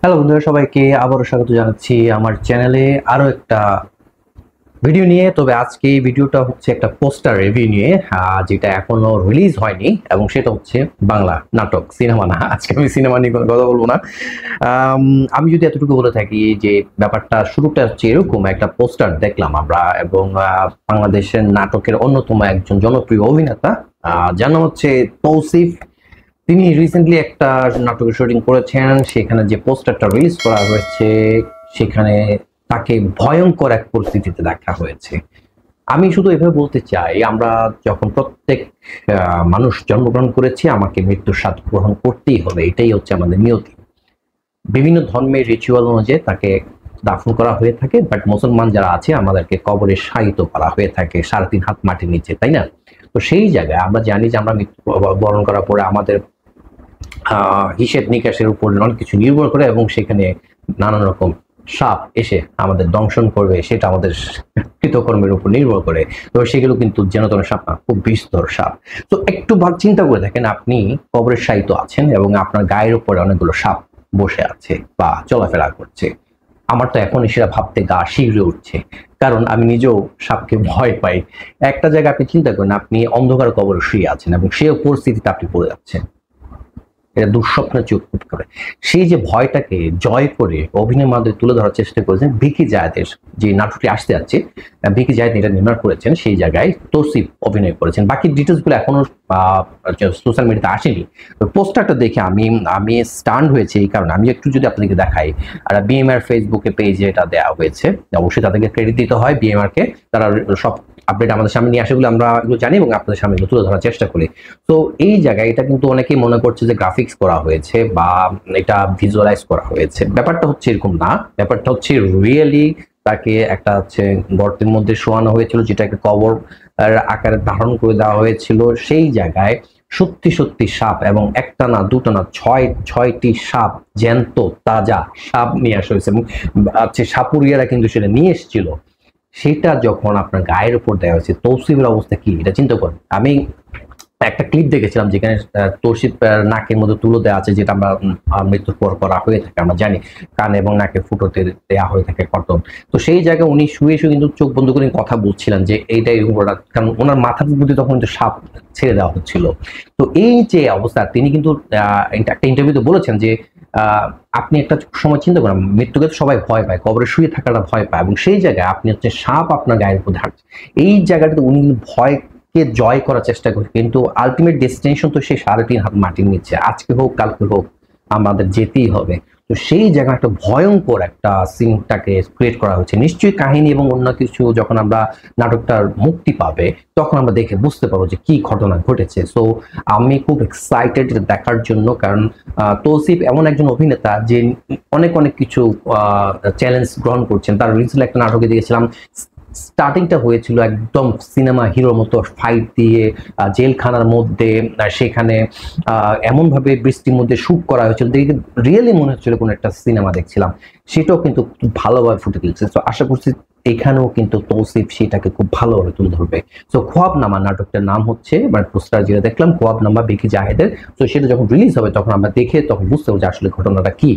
Hello বন্ধুরা, সবাইকে আবারও স্বাগত জানাচ্ছি আমার চ্যানেলে আরো একটা ভিডিও নিয়ে। তবে আজকে এই ভিডিওটা হচ্ছে একটা পোস্টার রিভিউ নিয়ে, যেটা এখনো রিলিজ হয়নি এবং সেটা হচ্ছে বাংলা নাটক, সিনেমা না। আজকে আমি সিনেমা নিয়ে কোনো কথা বলবো না। আমি যদি এতটুকু বলে থাকি যে ব্যাপারটা শুরুটা হচ্ছে এরকম, একটা পোস্টার দেখলাম আমরা এবং বাংলাদেশের নাটকের অন্যতম একজন জনপ্রিয় অভিনেতা, যার নাম হচ্ছে তৌসিফ। তিনি রিসেন্টলি একটা নাটকের শুটিং করেছেন। সেখানে যে পোস্টারটা রিলিজ করা হয়েছে সেখানে তাকে ভয়ঙ্কর এক পরিস্থিতিতে দেখা হয়েছে। আমি শুধু এভাবে বলতে চাই, আমরা যখন প্রত্যেক মানুষ জন্মগ্রহণ করেছি, আমাকে মৃত্যুর স্বাদ গ্রহণ করতেই হবে, এটাই হচ্ছে আমাদের নিয়তি। বিভিন্ন ধর্মের রিচুয়াল অনুযায়ী তাকে দাফন করা হয়ে থাকে, বাট মুসলমান যারা আছে আমাদেরকে কবরে শায়িত করা হয়ে থাকে 3.5 হাত মাটির নিচে, তাই না? তো সেই জায়গায় আমরা জানি যে আমরা মৃত্যু বরণ করার পরে আমাদের হিসেব নিকাশের উপর অনেক কিছু নির্ভর করে এবং সেখানে নানান রকম সাপ এসে আমাদের দংশন করবে, সেটা আমাদের কৃতকর্মের উপর নির্ভর করে। তো সেগুলো কিন্তু যেনতন সাপ না, খুব বিস্তর সাপ। তো একটু চিন্তা করে দেখেন, আপনি কবরের শায়িত আছেন এবং আপনার গায়ের উপরে অনেকগুলো সাপ বসে আছে বা চলাফেরা করছে। আমার তো এখন সেটা ভাবতে গা শিউরে উঠছে, কারণ আমি নিজেও সাপকে ভয় পাই। একটা জায়গায় আপনি চিন্তা করেন, আপনি অন্ধকার কবরে শুয়ে আছেন এবং সেই পরিস্থিতিতে আপনি পড়ে যাচ্ছেন, এটা দুঃস্বপ্নের চোখ করে। সেই যে ভয়টাকে জয় করে অভিনয়ের মাধ্যমে তুলে ধরার চেষ্টা করেছেন ভিকি জায়েদের, যে নাটকটি আসতে যাচ্ছে, ভিকি জায়েদ এটা নির্মাণ করেছেন, সেই জায়গায় তৌসিফ অভিনয় করেছেন। বাকি ডিটেলস গুলো এখনো সোশ্যাল মিডিয়াতে আসেনি। পোস্টারটা দেখে আমি স্টান্ড হয়েছে এই কারণে, আমি একটু যদি আপনাদেরকে দেখাই। আর বিএমআর ফেসবুকে পেজে এটা দেওয়া হয়েছে, অবশ্যই তাদেরকে ক্রেডিট দিতে হয় বিএমআর কে। তারা সব আপডেট আমাদের সামনে নিয়ে আসে বলে আমরা এগুলো জানি এবং আপনাদের সামনে এগুলো তুলে ধরার চেষ্টা করি। তো এই জায়গায় এটা কিন্তু অনেকেই মনে করছে যে গ্রাফিক্স করা হয়েছে বা এটা ভিজুয়ালাইজ করা হয়েছে। ব্যাপারটা হচ্ছে এরকম না, ব্যাপারটা হচ্ছে রিয়েলি তাকে একটা হচ্ছে গর্তের মধ্যে শোয়ানো হয়েছিল, যেটাকে কবর আকারে ধারণ করে দেওয়া হয়েছিল। সেই জায়গায় সত্যি সত্যি সাপ, এবং একটা না দুটো না, ছয়টি সাপ, জ্যান্ত তাজা সাপ নিয়ে আসা হয়েছে এবং সাপুরিয়ারা কিন্তু সেটা নিয়ে এসেছিল। সেটা যখন আপনার গায়ের উপর দেওয়া হয়েছে, তৌসিফের অবস্থা কি এটা চিন্তা করেন। আমি একটা ক্লিপ দেখেছিলাম যেখানে তৌসিফ নাকের মধ্যে তুলো দেওয়া আছে, যেটা আমরা মৃত্যুর পর করা হয়ে থাকে, আমরা জানি কান এবং নাকে ফুটোতে দেওয়া হয়ে থাকে কটন। তো সেই জায়গায় উনি শুয়ে শুয়ে কিন্তু চোখ বন্ধ করে কথা বলছিলেন যে এইটাই, কারণ ওনার মাথার মধ্যে তখন কিন্তু সাপ ছেড়ে দেওয়া হচ্ছিল। তো এই যে অবস্থা, তিনি কিন্তু একটা ইন্টারভিউতে বলেছেন যে আপনি একটা সময় চিন্তা করেন, মৃত্যুকে সবাই ভয় পায়, কবরে শুয়ে থাকাটা ভয় পায়, এবং সেই জায়গায় আপনি হচ্ছে সাপ আপনার গায়ের উপর ধারছে। এই জায়গাটাতে উনি কিন্তু ভয়কে জয় করার চেষ্টা করে, কিন্তু আলটিমেট ডেস্টিনেশন তো সেই 3.5 হাত মাটির নিচে। আজকে হোক কালকে হোক আমাদের যেতেই হবে। তো সেই জায়গায় একটা ভয়ঙ্কর একটা সিনটাকে ক্রিয়েট করা হয়েছে। নিশ্চয়ই কাহিনী এবং অন্য কিছু যখন আমরা নাটকটার মুক্তি পাবে তখন আমরা দেখে বুঝতে পারবো যে কি ঘটনা ঘটেছে। সো আমি খুব এক্সাইটেড দেখার জন্য, কারণ তৌসিফ এমন একজন অভিনেতা যে অনেক অনেক কিছু চ্যালেঞ্জ গ্রহণ করছেন। তার রিসেন্টলি একটা নাটকে দেখেছিলাম, স্টার্টিংটা হয়েছিল একদম সিনেমা হিরোর মতো ফাইট দিয়ে, জেলখানার মধ্যে, সেখানে এমন ভাবে বৃষ্টির মধ্যে শুট করা হয়েছিল, দেখে রিয়েলি মনে হচ্ছিল কোনো একটা সিনেমা দেখছিলাম। সেটাও কিন্তু খুব ভালোভাবে ফুটে তুলছে। তো আশা করছি এখানেও কিন্তু তৌসিফ সেটাকে খুব ভালোভাবে তুলে ধরবে। তো খোয়াবনামা নাটকটার নাম হচ্ছে, মানে পোস্টার যেটা দেখলাম, খোয়াবনামা ভিকি জায়েদের। তো সেটা যখন রিলিজ হবে তখন আমরা দেখে তখন বুঝতে পারবো যে আসলে ঘটনাটা কি।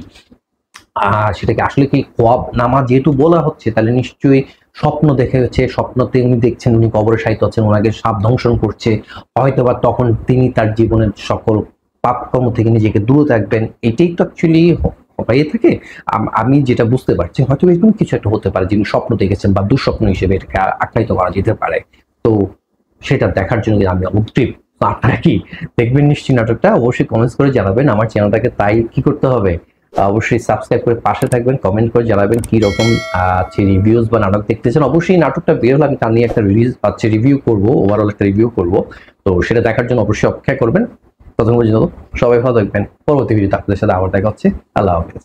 সেটাকে আসলে কি খোয়াবনামা যেহেতু বলা হচ্ছে, তাহলে নিশ্চয়ই স্বপ্ন দেখে হচ্ছে, স্বপ্নতে উনি দেখছেন উনি কবরে শায়িত আছেন, ওনাকে সাপ দংশন করছে। হয়তোবা তখন তিনি তার জীবনের সকল পাপকর্ম থেকে নিজেকে দূরে রাখবেন। এটাই তো অ্যাকচুয়ালি হয়ে থাকে। আমি যেটা বুঝতে পারছি, হয়তো এরকম কিছু একটা হতে পারে, যিনি স্বপ্ন দেখেছেন বা দুঃস্বপ্ন হিসেবে এটাকে আখ্যায়িত করা যেতে পারে। তো সেটা দেখার জন্য আমি উদ্গ্রীব। তো আপনারা কি দেখবেন নিশ্চয়ই নাটকটা? অবশ্যই কমেন্টস করে জানাবেন। আমার চ্যানেলটাকে তাই কি করতে হবে, অবশ্যই সাবস্ক্রাইব করে পাশে থাকবেন, কমেন্ট করে জানাবেন কি রকম রিভিউজ বা নাটক দেখতে চান। অবশ্যই নাটকটা বের হলে আমি তা নিয়ে একটা রিভিউ করবো, ওভারঅল একটা রিভিউ করবো। তো সেটা দেখার জন্য অবশ্যই অপেক্ষা করবেন। প্রথম পর্যন্ত সবাই ভালো থাকবেন। পরবর্তী ভিডিওতে আপনাদের সাথে আবার দেখা হচ্ছে। আল্লাহ হাফেজ।